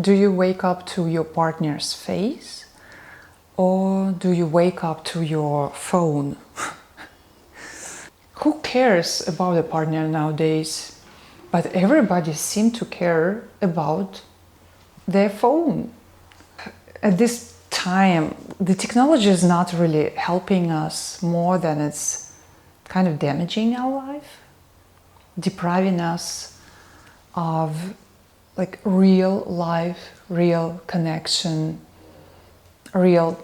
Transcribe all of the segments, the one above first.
Do you wake up to your partner's face, or do you wake up to your phone? Who cares about a partner nowadays? But everybody seems to care about their phone. At this time, the technology is not really helping us more than it's kind of damaging our life, depriving us of like real life, real connection, real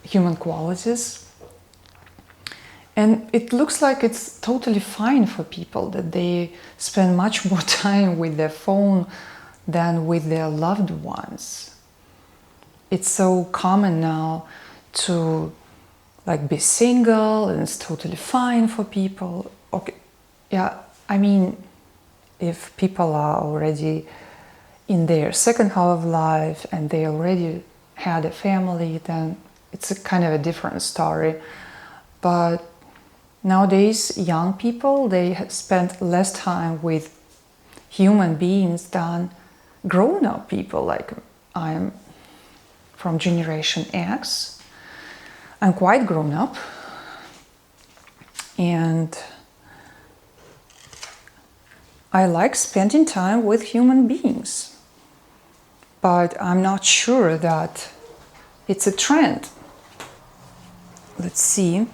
human qualities. And it looks like it's totally fine for people that they spend much more time with their phone than with their loved ones. It's so common now to like be single, and it's totally fine for people. Okay, yeah, I mean, if people are already in their second half of life and they already had a family, then it's a kind of a different story. But nowadays, young people, they have spent less time with human beings than grown-up people. Like, I'm from Generation X. I'm quite grown up, and I like spending time with human beings, but I'm not sure that it's a trend. Let's see.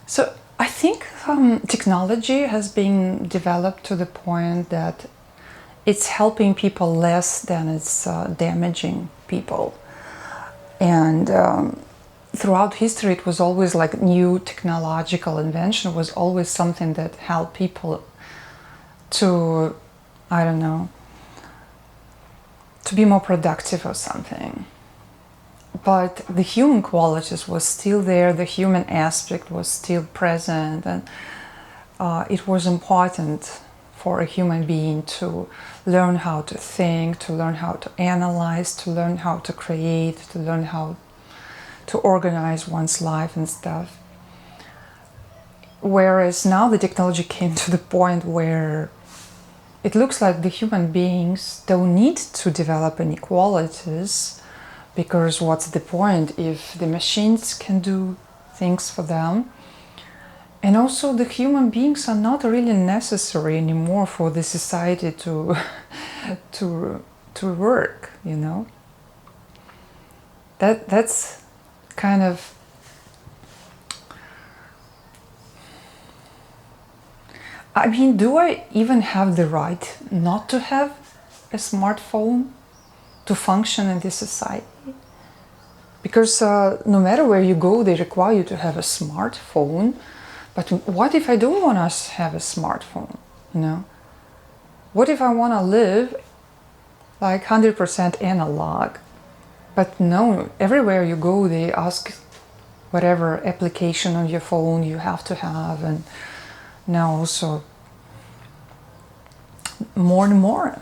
So I think technology has been developed to the point that it's helping people less than it's damaging people. And throughout history, it was always like new technological invention was always something that helped people to, I don't know, to be more productive or something. But the human qualities was still there, the human aspect was still present, and it was important for a human being to learn how to think, to learn how to analyze, to learn how to create, to learn how to organize one's life and stuff. Whereas now the technology came to the point where it looks like the human beings don't need to develop any qualities, because what's the point if the machines can do things for them? And also the human beings are not really necessary anymore for the society to to work, you know. That's kind of I mean, do I even have the right not to have a smartphone to function in this society? Because no matter where you go, they require you to have a smartphone. But what if I don't want to have a smartphone, you know? What if I want to live like 100% analog? But no, everywhere you go, they ask whatever application on your phone you have to have. And now also more and more.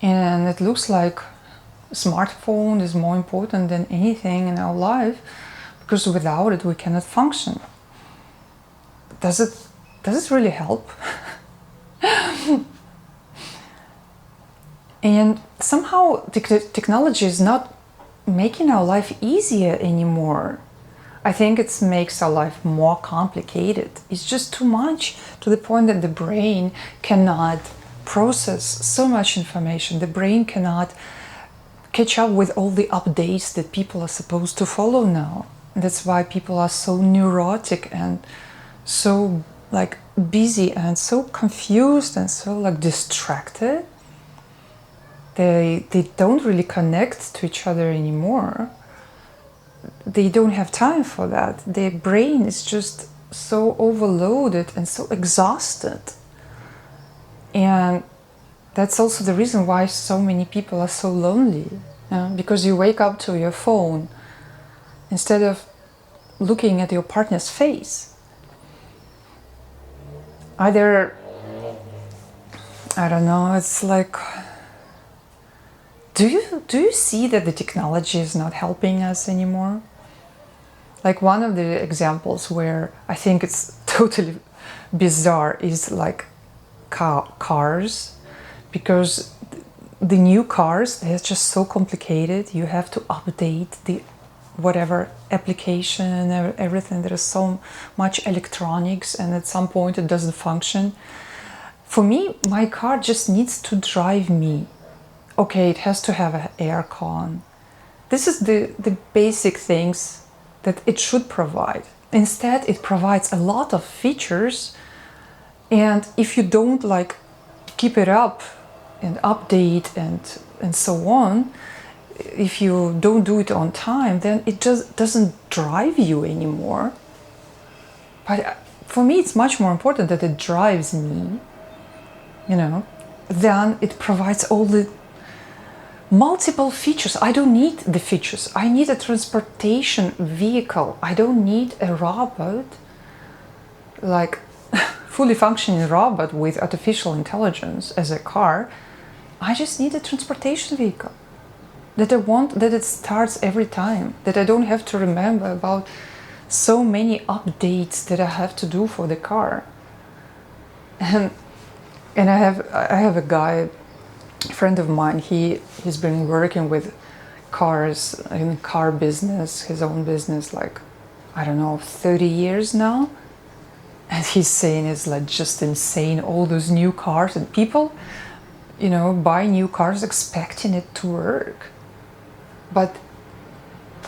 And it looks like smartphone is more important than anything in our life, because without it we cannot function. Does it really help? And somehow technology is not making our life easier anymore. I think it makes our life more complicated. It's just too much, to the point that the brain cannot process so much information. The brain cannot catch up with all the updates that people are supposed to follow now. And that's why people are so neurotic and so like busy and so confused and so like distracted. They don't really connect to each other anymore. They don't have time for that. Their brain is just so overloaded and so exhausted. And that's also the reason why so many people are so lonely. Because you wake up to your phone instead of looking at your partner's face. Either, I don't know, it's like, do you see that the technology is not helping us anymore? Like one of the examples where I think it's totally bizarre is like cars, because the new cars, they're just so complicated. You have to update the whatever application and everything. There is so much electronics, and at some point it doesn't function. For me, my car just needs to drive me. Okay, it has to have an air con. This is the basic things that it should provide. Instead, it provides a lot of features, and if you don't like keep it up and update and so on, if you don't do it on time, then it just doesn't drive you anymore. But for me, it's much more important that it drives me, than it provides all the multiple features. I don't need the features. I need a transportation vehicle. I don't need a robot, like fully functioning robot with artificial intelligence as a car. I just need a transportation vehicle that I want, that it starts every time, that I don't have to remember about so many updates that I have to do for the car. And I have a guy, a friend of mine, he's been working with cars in car business, his own business, like, I don't know, 30 years now. And he's saying it's like just insane, all those new cars, and people, buy new cars expecting it to work. But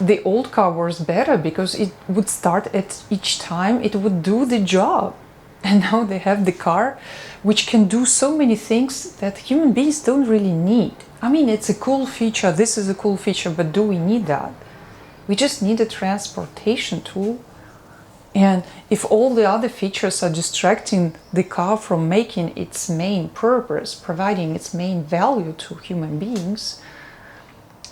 the old car was better because it would start at each time, it would do the job. And now they have the car which can do so many things that human beings don't really need. I mean, it's a cool feature, this is a cool feature, but do we need that? We just need a transportation tool. And if all the other features are distracting the car from making its main purpose, providing its main value to human beings,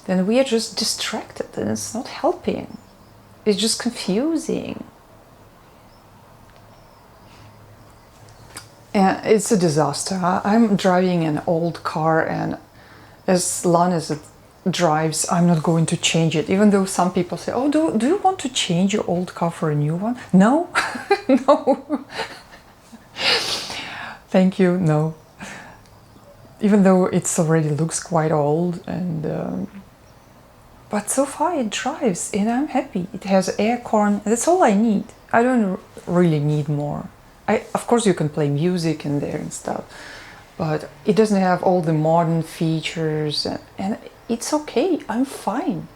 then we are just distracted and it's not helping. It's just confusing. And it's a disaster. I'm driving an old car, and as long as it drives, I'm not going to change it, even though some people say, oh, do you want to change your old car for a new one? No. No. Thank you, no. Even though it's already looks quite old, and but so far it drives and I'm happy. It has air con. That's all I need. I don't really need more. Of course you can play music in there and stuff, but it doesn't have all the modern features, and it's okay. I'm fine.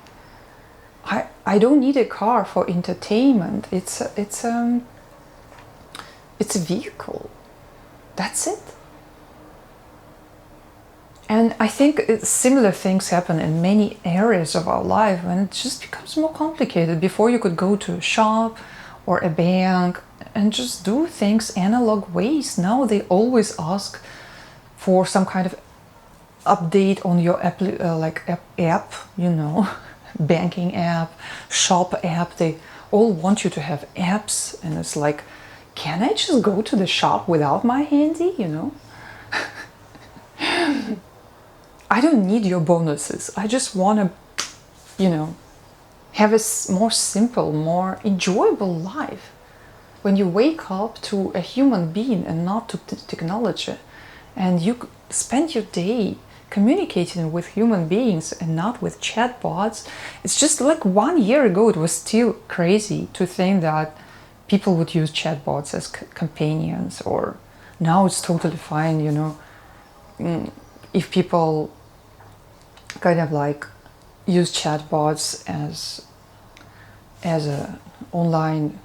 I don't need a car for entertainment. It's a vehicle. That's it. And I think similar things happen in many areas of our life when it just becomes more complicated. Before you could go to a shop or a bank and just do things analog ways. Now they always ask for some kind of update on your app, banking app, shop app. They all want you to have apps, and it's like, can I just go to the shop without my handy, I don't need your bonuses. I just want to, have a more simple, more enjoyable life. When you wake up to a human being and not to technology, and you spend your day communicating with human beings and not with chatbots, it's just like 1 year ago it was still crazy to think that people would use chatbots as companions, or now it's totally fine, if people kind of like use chatbots as a online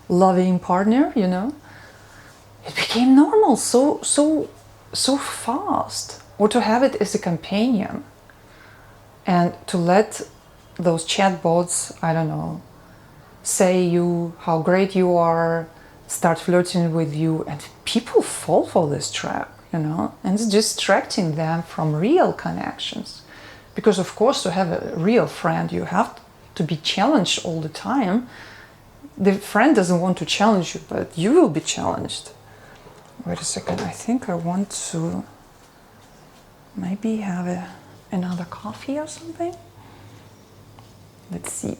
loving partner, it became normal so fast. Or to have it as a companion, and to let those chatbots, I don't know, say you how great you are, start flirting with you, and people fall for this trap, and it's distracting them from real connections. Because of course, to have a real friend, you have to be challenged all the time. The friend doesn't want to challenge you, but you will be challenged. Wait a second, I think I want to maybe have another coffee or something. Let's see.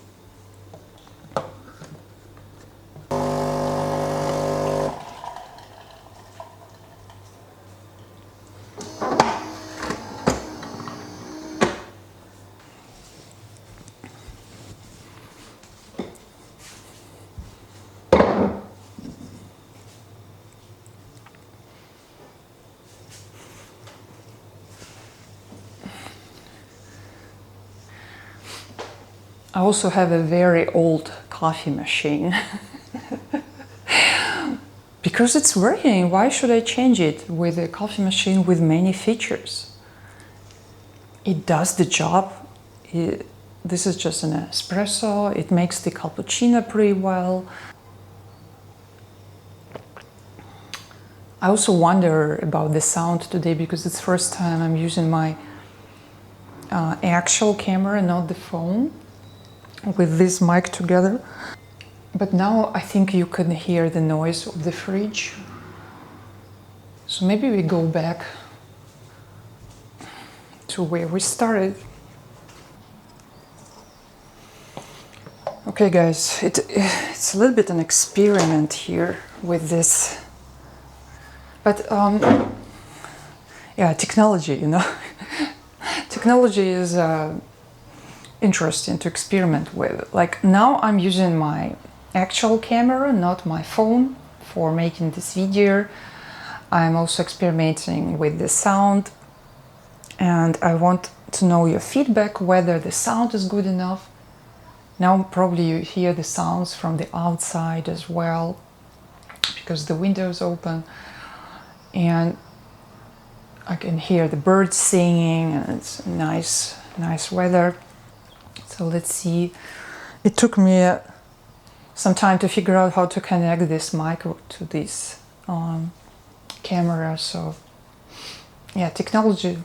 I also have a very old coffee machine. Because it's working, why should I change it with a coffee machine with many features? It does the job. This is just an espresso. It makes the cappuccino pretty well. I also wonder about the sound today because it's the first time I'm using my actual camera, not the phone, with this mic together. But now I think you can hear the noise of the fridge. So maybe we go back to where we started. Okay guys, it's a little bit an experiment here with this. But yeah, technology, you know. Technology is interesting to experiment with. Like now I'm using my actual camera, not my phone, for making this video. I'm also experimenting with the sound, and I want to know your feedback whether the sound is good enough. Now probably you hear the sounds from the outside as well because the window is open, and I can hear the birds singing, and it's nice weather. So let's see. It took me some time to figure out how to connect this mic to this camera. So yeah, technology.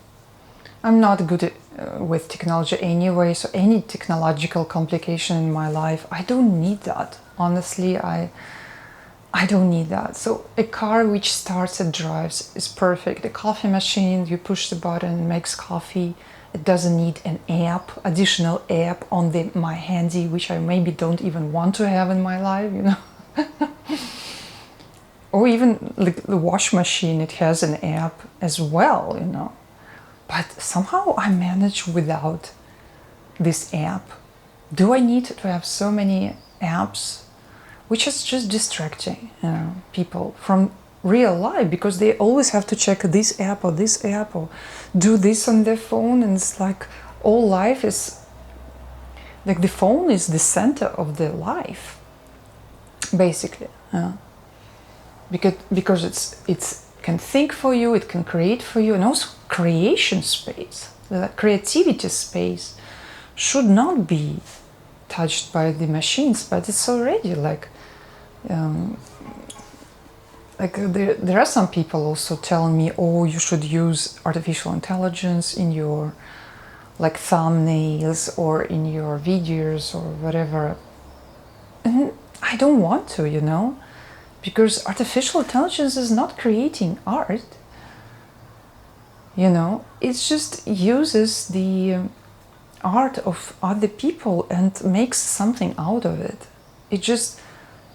I'm not good with technology anyway, so any technological complication in my life, I don't need that. Honestly, I don't need that. So a car which starts and drives is perfect. A coffee machine, you push the button, makes coffee. It doesn't need an app, additional app on my handy, which I maybe don't even want to have in my life, you know. Or even like the wash machine, it has an app as well, you know. But somehow I manage without this app. Do I need to have so many apps? Which is just distracting, you know, people from real life, because they always have to check this app or do this on their phone, and it's like all life is like the phone is the center of their life, basically. Because it's can think for you, it can create for you, and also creation space, the creativity space should not be touched by the machines, but it's already like there are some people also telling me, oh, you should use artificial intelligence in your like thumbnails or in your videos or whatever. And I don't want to, you know, because artificial intelligence is not creating art. You know, it just uses the art of other people and makes something out of it. It just,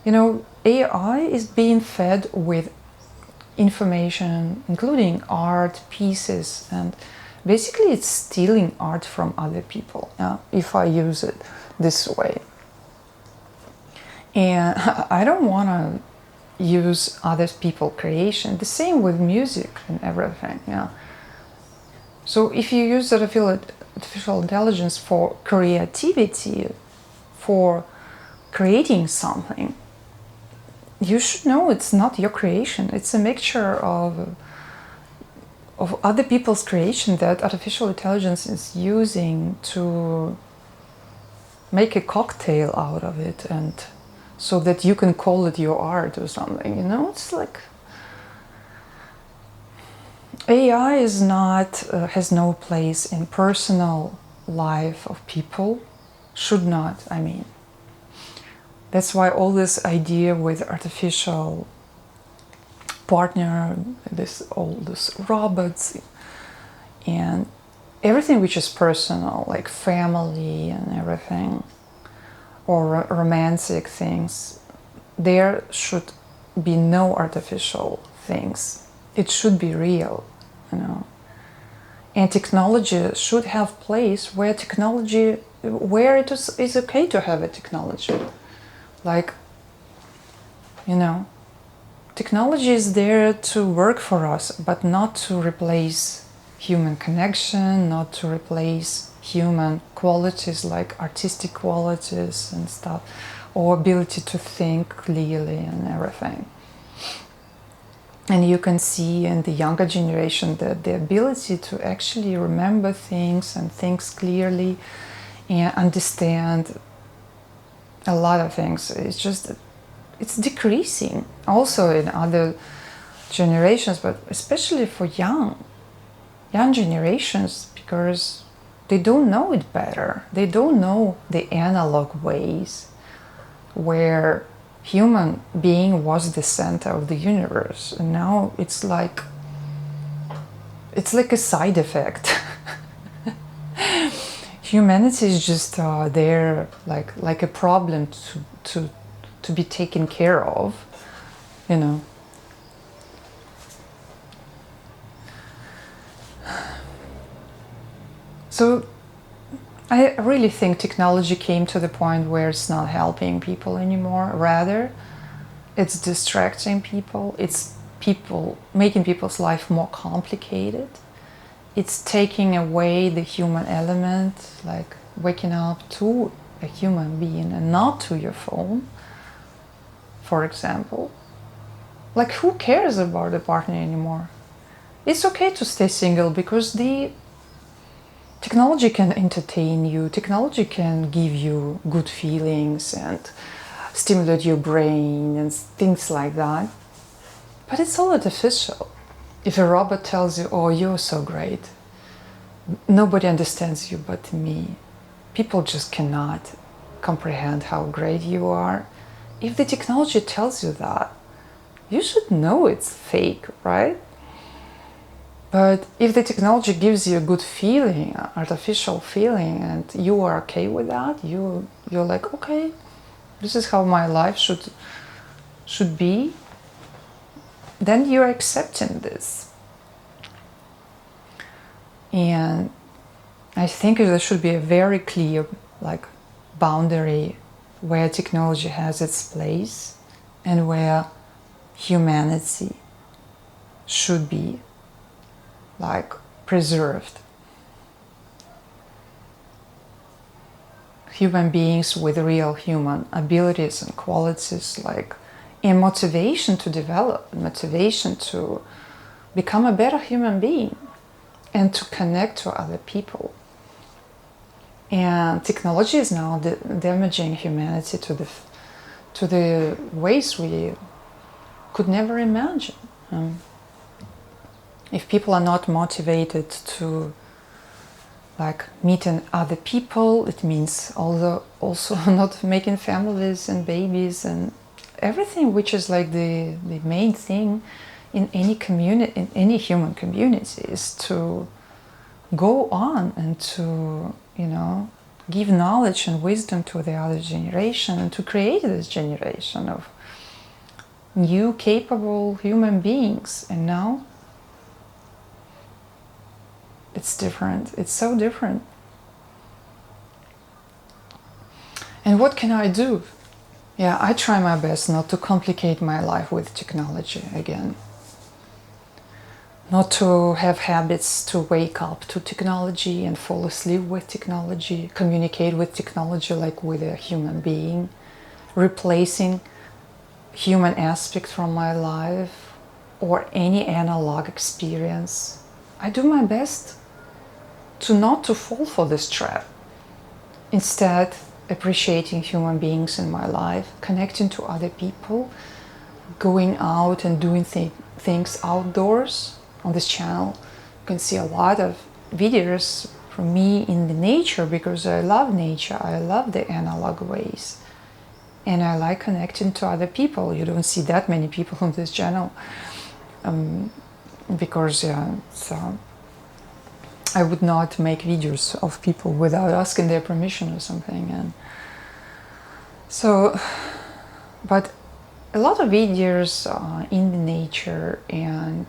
you know, AI is being fed with information, including art pieces, and basically it's stealing art from other people, if I use it this way. And I don't want to use other people's creation. The same with music and everything, yeah. So if you use artificial intelligence for creativity, for creating something, you should know it's not your creation. It's a mixture of other people's creation that artificial intelligence is using to make a cocktail out of it, and so that you can call it your art or something, you know. It's like AI is not has no place in personal life of people. Should not, I mean. That's why all this idea with artificial partner, all these robots, and everything which is personal, like family and everything, or romantic things, there should be no artificial things. It should be real, you know. And technology should have place where it is okay to have a technology. Like, you know, technology is there to work for us, but not to replace human connection, not to replace human qualities like artistic qualities and stuff, or ability to think clearly and everything. And you can see in the younger generation that the ability to actually remember things and things clearly and understand a lot of things, it's decreasing. Also in other generations, but especially for young generations, because they don't know it better. They don't know the analog ways where human being was the center of the universe, and now it's like a side effect. Humanity is just there, like a problem to be taken care of, you know. So I really think technology came to the point where it's not helping people anymore. Rather, it's distracting people. It's making people's life more complicated. It's taking away the human element, like waking up to a human being and not to your phone, for example. Like, who cares about a partner anymore? It's okay to stay single because the technology can entertain you, technology can give you good feelings and stimulate your brain and things like that. But it's all artificial. If a robot tells you, oh, you're so great, nobody understands you but me, people just cannot comprehend how great you are. If the technology tells you that, you should know it's fake, right? But if the technology gives you a good feeling, artificial feeling, and you are okay with that, you're like, okay, this is how my life should be, then you're accepting this. And I think there should be a very clear, like, boundary where technology has its place and where humanity should be, like, preserved. Human beings with real human abilities and qualities, like, and motivation to develop, motivation to become a better human being and to connect to other people. And technology is now damaging humanity to the ways we could never imagine. If people are not motivated to, like, meeting other people, it means also not making families and babies and everything, which is like the main thing in any community, in any human community, is to go on and to, you know, give knowledge and wisdom to the other generation and to create this generation of new capable human beings. And now it's different. It's so different. And what can I do? Yeah, I try my best not to complicate my life with technology again. Not to have habits to wake up to technology and fall asleep with technology, communicate with technology like with a human being, replacing human aspect from my life or any analog experience. I do my best to not to fall for this trap. Instead, appreciating human beings in my life, connecting to other people, going out and doing things outdoors. On this channel, you can see a lot of videos for me in the nature, because I love nature, I love the analog ways, and I like connecting to other people. You don't see that many people on this channel, because so I would not make videos of people without asking their permission or something. And so, but a lot of videos in the nature, and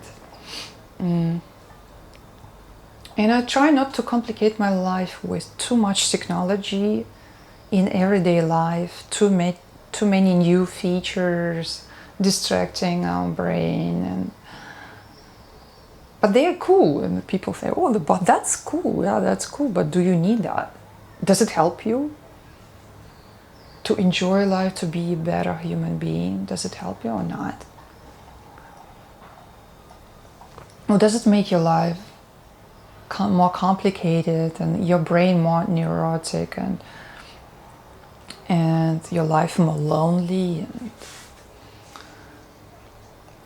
I try not to complicate my life with too much technology in everyday life, too many new features distracting our brain. But they are cool, and people say, oh, but that's cool, yeah, that's cool, but do you need that? Does it help you to enjoy life, to be a better human being? Does it help you or not? Or does it make your life more complicated and your brain more neurotic, and your life more lonely? And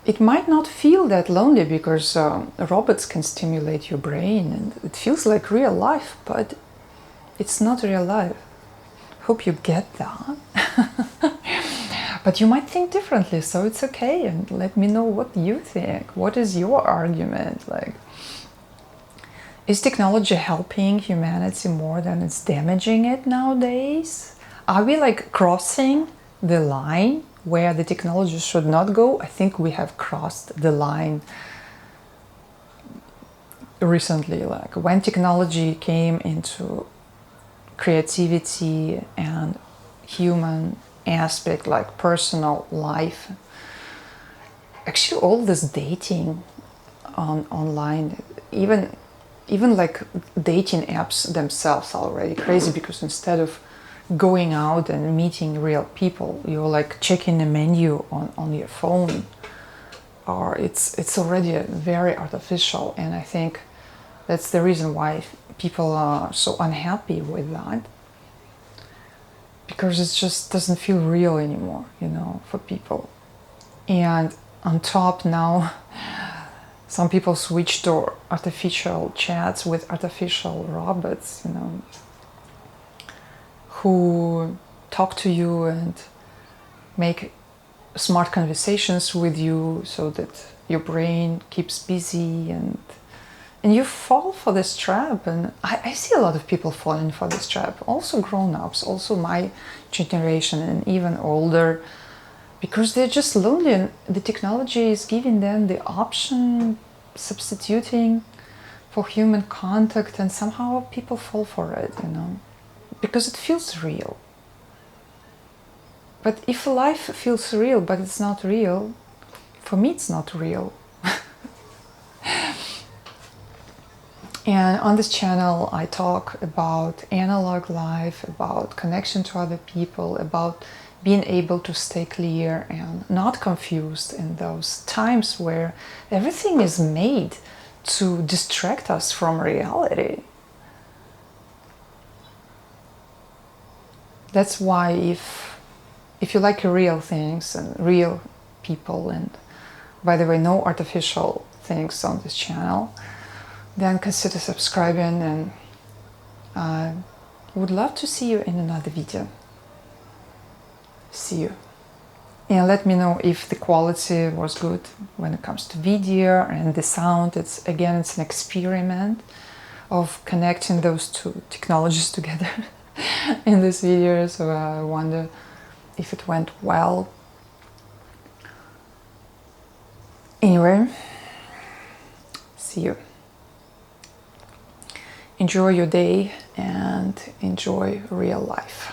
it might not feel that lonely, because robots can stimulate your brain and it feels like real life, but it's not real life. Hope you get that. But you might think differently, so it's okay, and let me know what you think. What is your argument? Like, is technology helping humanity more than it's damaging it nowadays? Are we like crossing the line where the technology should not go? I think we have crossed the line recently. Like, when technology came into creativity and human aspect, like personal life, actually all this dating online, even like dating apps themselves are already crazy, because instead of going out and meeting real people, you're like checking the menu on your phone, or it's already very artificial. And I think that's the reason why people are so unhappy with that, because it just doesn't feel real anymore, for people. And on top now, some people switch to artificial chats with artificial robots, who talk to you and make smart conversations with you, so that your brain keeps busy, and you fall for this trap. And I see a lot of people falling for this trap, also grown-ups, also my generation and even older, because they're just lonely, and the technology is giving them the option, substituting for human contact, and somehow people fall for it, because it feels real. But if life feels real but it's not real, for me it's not real. And on this channel I talk about analog life, about connection to other people, about being able to stay clear and not confused in those times where everything is made to distract us from reality. That's why if you like real things and real people, and by the way, no artificial things on this channel, then consider subscribing, and I would love to see you in another video. See you. And let me know if the quality was good when it comes to video and the sound. It's an experiment of connecting those two technologies together in this video, so I wonder if it went well. Anyway, see you. Enjoy your day and enjoy real life.